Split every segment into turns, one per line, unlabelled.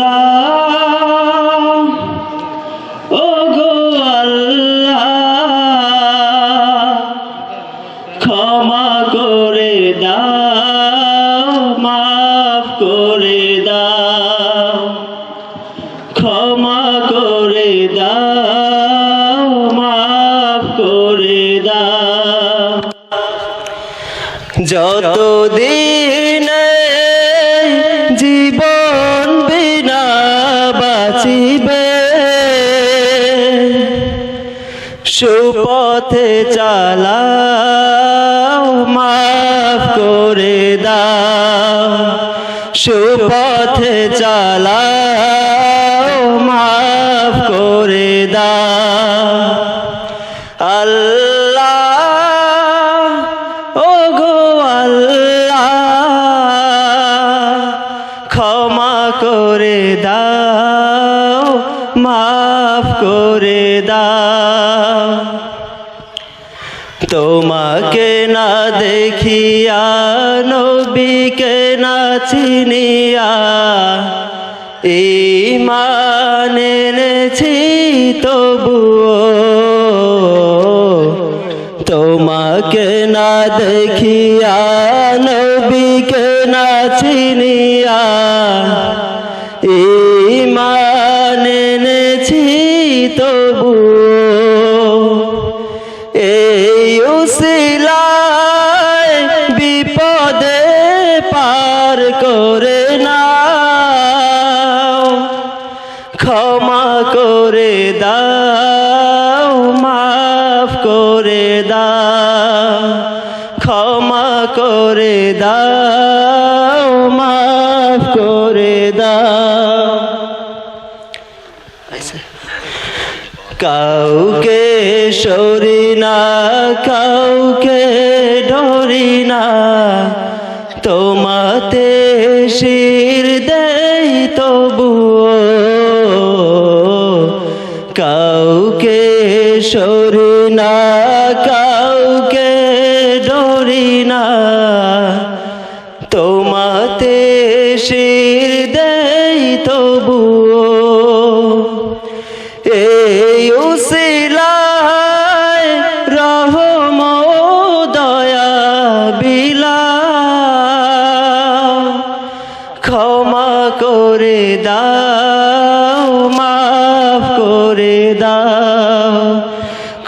আল্লাহ ও গো আল্লাহ ক্ষমা করে দাও মাফ করে দাও ক্ষমা করে দাও মাফ করে দাও যতদিন জীবন বিনা বাঁচিবে সুপথে চালাও মাফ করে দাও সুপথে চালাও মাফ করে দাও আল্লাহ ও গো আল্লাহ ক্ষমা করে দাও মাফ করে দাও তোমাকে না দেখিয়া নবীকে না চিনিয়া ঈমান এনেছি তবুও তোমাকে না দেখিয়া নবীকে না চিনিয়া ঈমান এনেছি তবুও এই উসিলায় বিপদে পার করে নাও ক্ষমা করে দাও মাফ করে দাও ক্ষমা করে দাও মাফ করে দাও কাউকে সরি না কাউকে ধরি না তোমাতে শির দেই তবুও কাউকে সরি না কাউকে ধরি না তোমাতে শির দেই তবুও এই উসিলায় রহম দয়া বিলাও ক্ষমা করে দাও মাফ করে দাও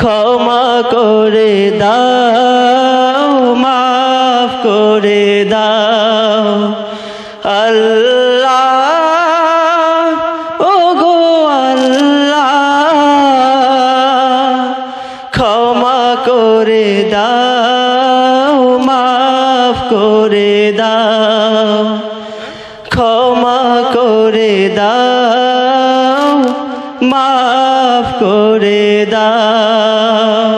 ক্ষমা করে দাও মাফ করে দাও আল্লাহ ও গো আল্লাহ ক্ষমা করে দাও মাফ করে দাও ক্ষমা করে দাও মাফ করে দাও।